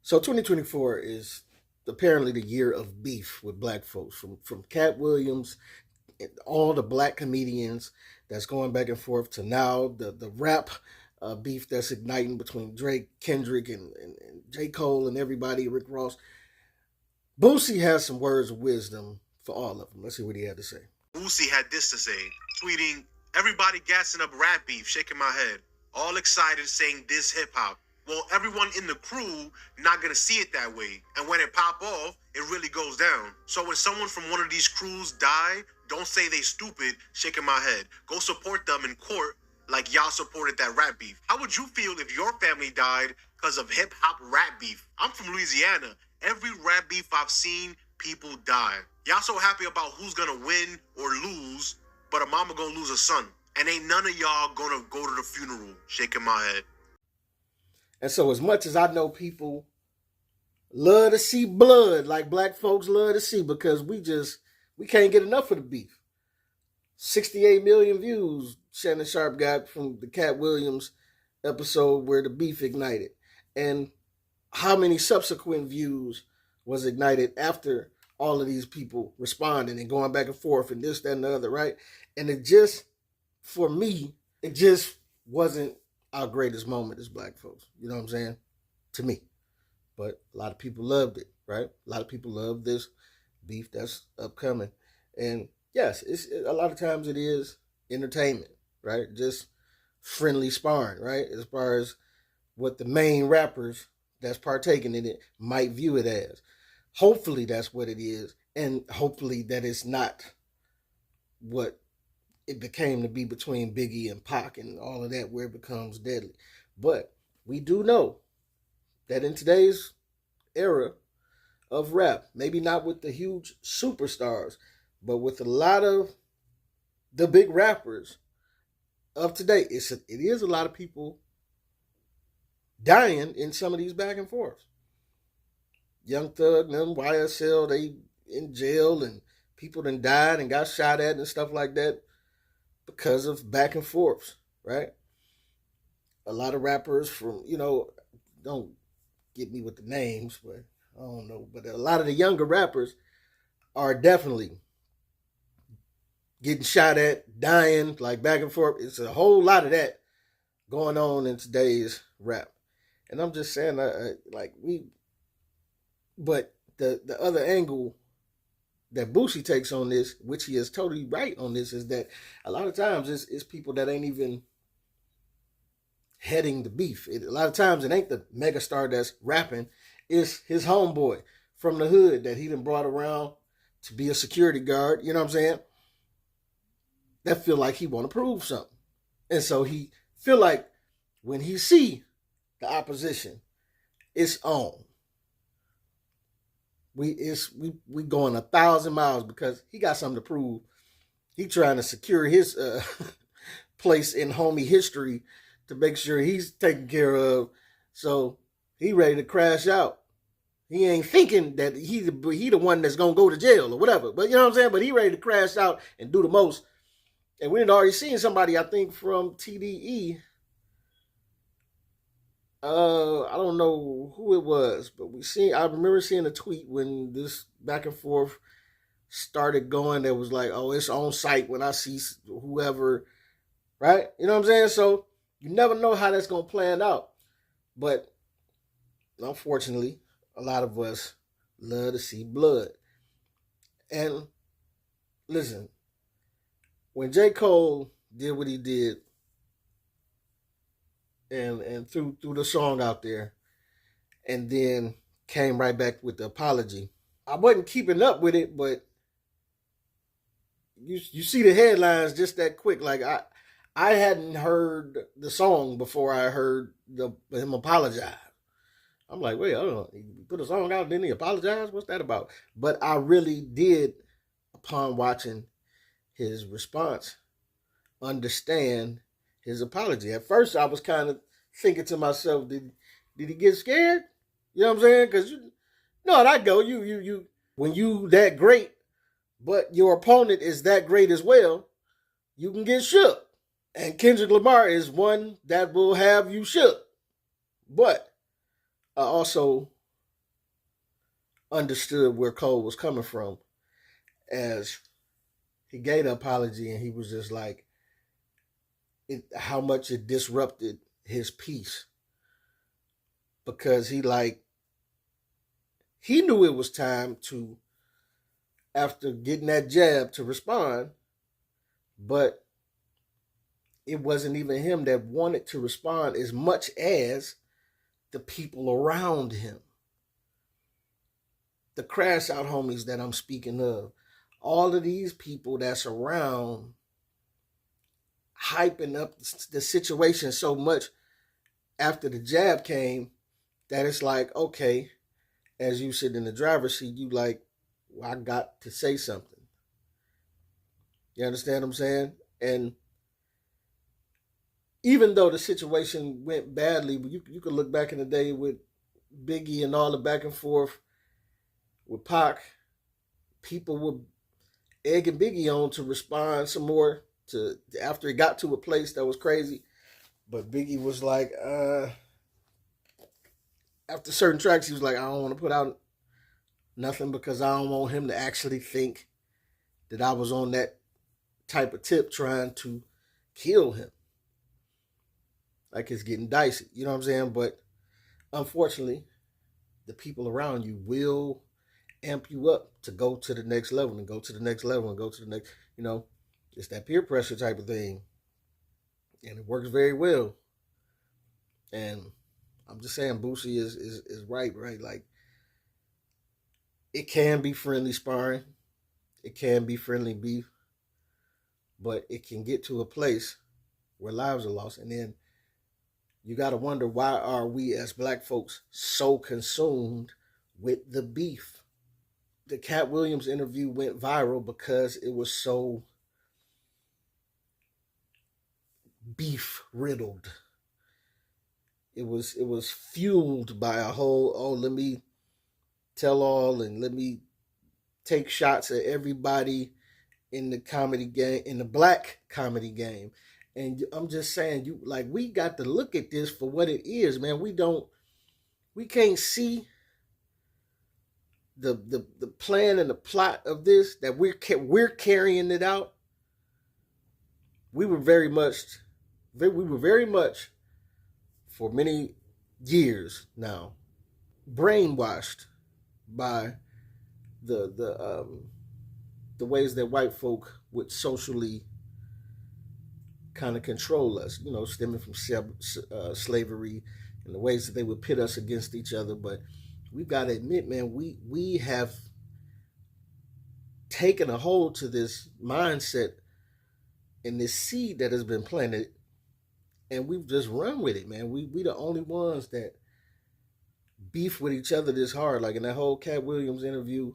So 2024 is apparently the year of beef with black folks, from Katt Williams, all the black comedians that's going back and forth to now the rap beef that's igniting between Drake, Kendrick, and J. Cole and everybody, Rick Ross. Boosie has some words of wisdom for all of them. Let's see what he had to say. Boosie had this to say, tweeting, "Everybody gassing up rap beef, shaking my head, all excited saying this hip hop. Well, everyone in the crew not gonna see it that way. And when it pop off, it really goes down. So when someone from one of these crews die, don't say they stupid, shaking my head. Go support them in court like y'all supported that rap beef. How would you feel if your family died because of hip hop rap beef? I'm from Louisiana. Every rap beef I've seen, people die. Y'all so happy about who's gonna win or lose, but a mama gonna lose a son. And ain't none of y'all gonna go to the funeral, shaking my head." And so, as much as I know people love to see blood, like black folks love to see, because we can't get enough of the beef. 68 million views Shannon Sharp got from the Katt Williams episode where the beef ignited. And how many subsequent views was ignited after all of these people responding and going back and forth and this, that, and the other, right? And it just, for me, it just wasn't our greatest moment as black folks. You know what I'm saying? To me. But a lot of people loved it, right? A lot of people love this beef that's upcoming. And yes, a lot of times it is entertainment, right? Just friendly sparring, right? As far as what the main rappers that's partaking in it might view it as. Hopefully that's what it is. And hopefully that it's not what it became to be between Biggie and Pac and all of that, where it becomes deadly. But we do know that in today's era of rap, maybe not with the huge superstars, but with a lot of the big rappers of today, it is a lot of people dying in some of these back and forths. Young Thug, them YSL, they in jail, and people done died and got shot at and stuff like that because of back and forths, right? A lot of rappers from, don't get me with the names, but I don't know. But a lot of the younger rappers are definitely getting shot at, dying, like back and forth. It's a whole lot of that going on in today's rap. And I'm just saying, but the other angle that Boosie takes on this, which he is totally right on this, is that a lot of times it's people that ain't even heading the beef. A lot of times it ain't the megastar that's rapping. It's his homeboy from the hood that he done brought around to be a security guard, you know what I'm saying? That feel like he want to prove something. And so he feel like when he see the opposition, it's on. We going 1,000 miles because he got something to prove. He trying to secure his place in homie history to make sure he's taken care of. So he ready to crash out. He ain't thinking that he the one that's gonna go to jail or whatever. But you know what I'm saying? But he ready to crash out and do the most. And we had already seen somebody, I think, from TDE. I don't know who it was, but I remember seeing a tweet when this back and forth started going that was like, oh, it's on site when I see whoever, right? You know what I'm saying? So you never know how that's going to plan out. But unfortunately, a lot of us love to see blood. And listen, when J. Cole did what he did and threw the song out there and then came right back with the apology, I wasn't keeping up with it, but you see the headlines just that quick. Like I hadn't heard the song before I heard him apologize. I'm like, wait, I don't know. He put a song out, didn't he apologize? What's that about? But I really did, upon watching his response, understand his apology. At first, I was kind of thinking to myself, did he get scared? You know what I'm saying? Because that go. You when you that great, but your opponent is that great as well, you can get shook. And Kendrick Lamar is one that will have you shook. But I also understood where Cole was coming from, as he gave the apology and he was just like, how much it disrupted his peace, because he knew it was time to, after getting that jab, to respond, but it wasn't even him that wanted to respond as much as the people around him. The crash out homies that I'm speaking of. All of these people that's around hyping up the situation so much after the jab came that it's like, okay, as you sit in the driver's seat, you like, well, I got to say something. You understand what I'm saying? And even though the situation went badly, you could look back in the day with Biggie and all the back and forth with Pac, people were egging Biggie on to respond some more to after it got to a place that was crazy. But Biggie was like, after certain tracks, he was like, I don't want to put out nothing because I don't want him to actually think that I was on that type of tip trying to kill him. Like, it's getting dicey, you know what I'm saying? But unfortunately, the people around you will amp you up to go to the next level and go to the next level and go to the next, it's that peer pressure type of thing. And it works very well. And I'm just saying, Boosie is right? Like, it can be friendly sparring. It can be friendly beef. But it can get to a place where lives are lost. And then you got to wonder, why are we as black folks so consumed with the beef? The Katt Williams interview went viral because it was so beef riddled. It was fueled by a whole, let me tell all and let me take shots at everybody in the comedy game, in the black comedy game. And I'm just saying, we got to look at this for what it is, man. We can't see the plan and the plot of this, that we're carrying it out. We were very much for many years now brainwashed by the ways that white folk would socially kind of control us, stemming from slavery and the ways that they would pit us against each other. But we've got to admit, man, we have taken a hold to this mindset and this seed that has been planted, and we've just run with it, man. We the only ones that beef with each other this hard. Like in that whole Katt Williams interview,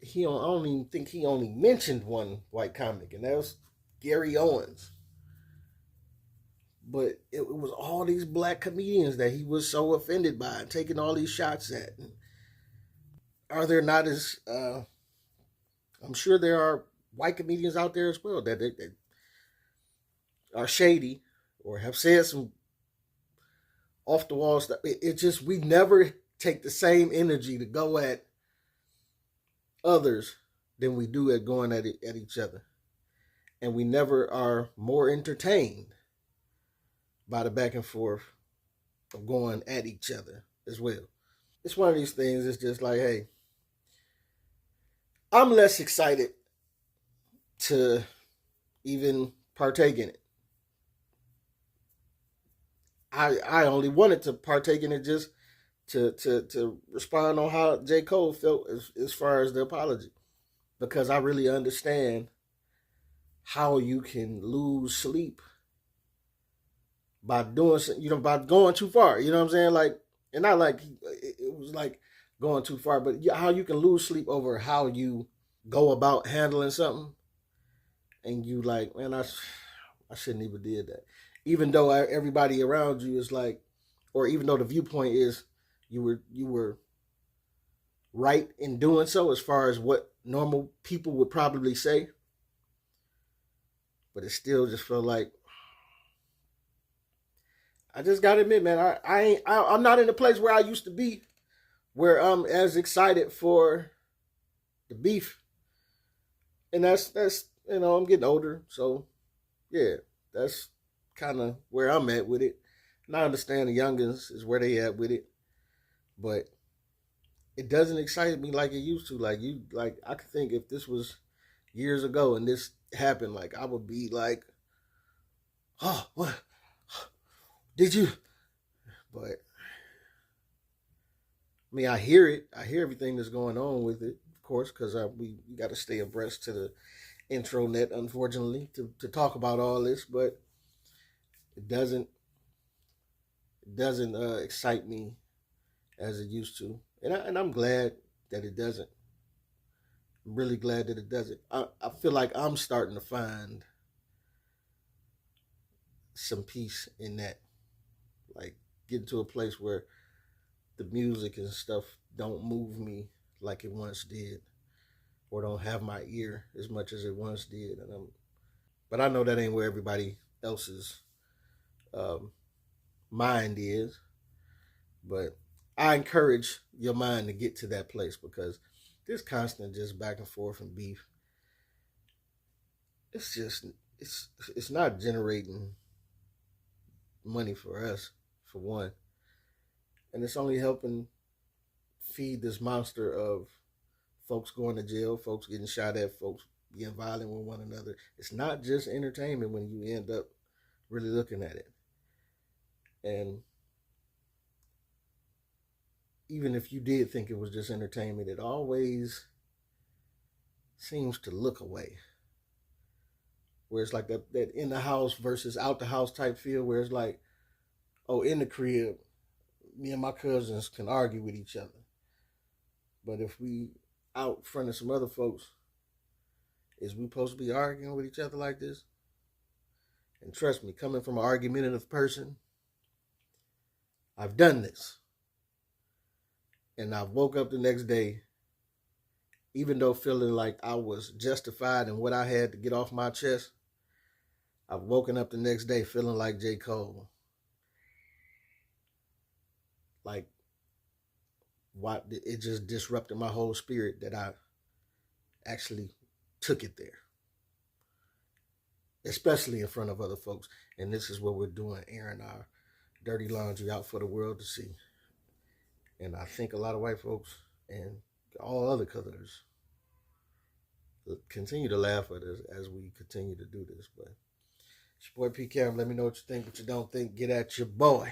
I don't even think he only mentioned one white comic, and that was Gary Owens. But it was all these black comedians that he was so offended by and taking all these shots at. Are there not as... I'm sure there are white comedians out there as well that are shady or have said some off-the-wall stuff. It just, we never take the same energy to go at others than we do at going at each other. And we never are more entertained by the back and forth of going at each other as well. It's one of these things, it's just like, hey, I'm less excited to even partake in it. I only wanted to partake in it just to respond on how J. Cole felt as far as the apology. Because I really understand how you can lose sleep by doing, by going too far. You know what I'm saying? Like, and not like it was like going too far, but how you can lose sleep over how you go about handling something, and you like, man, I shouldn't even did that. Even though everybody around you is like, or even though the viewpoint is you were right in doing so as far as what normal people would probably say, but it still just felt like, I just gotta admit, man, I'm not in the place where I used to be where I'm as excited for the beef. And that's I'm getting older, so yeah, that's kind of where I'm at with it. And I understand the youngins is where they at with it, but it doesn't excite me like it used to. Like I could think if this was years ago and this happened, like I would be like, oh, what did you? But I mean, I hear it. I hear everything that's going on with it, of course, because we got to stay abreast to the intranet, unfortunately, to talk about all this. But it doesn't excite me as it used to, and I'm glad that it doesn't. I'm really glad that it doesn't. I feel like I'm starting to find some peace in that, like getting to a place where the music and stuff don't move me like it once did, or don't have my ear as much as it once did. But I know that ain't where everybody else's um, mind is. But I encourage your mind to get to that place because this constant just back and forth and beef, it's just it's not generating money for us, for one, and it's only helping feed this monster of folks going to jail, folks getting shot at, folks being violent with one another. It's not just entertainment when you end up really looking at it. And even if you did think it was just entertainment, it always seems to look away. Where it's like that in the house versus out the house type feel, where it's like, oh, in the crib, me and my cousins can argue with each other. But if we out in front of some other folks, is we supposed to be arguing with each other like this? And trust me, coming from an argumentative person, I've done this. And I woke up the next day, even though feeling like I was justified in what I had to get off my chest, I've woken up the next day feeling like J. Cole. Like, why it just disrupted my whole spirit that I actually took it there. Especially in front of other folks. And this is what we're doing, airing our dirty laundry out for the world to see. And I think a lot of white folks and all other colors continue to laugh at us as we continue to do this. But it's your boy P. Cam. Let me know what you think, what you don't think. Get at your boy.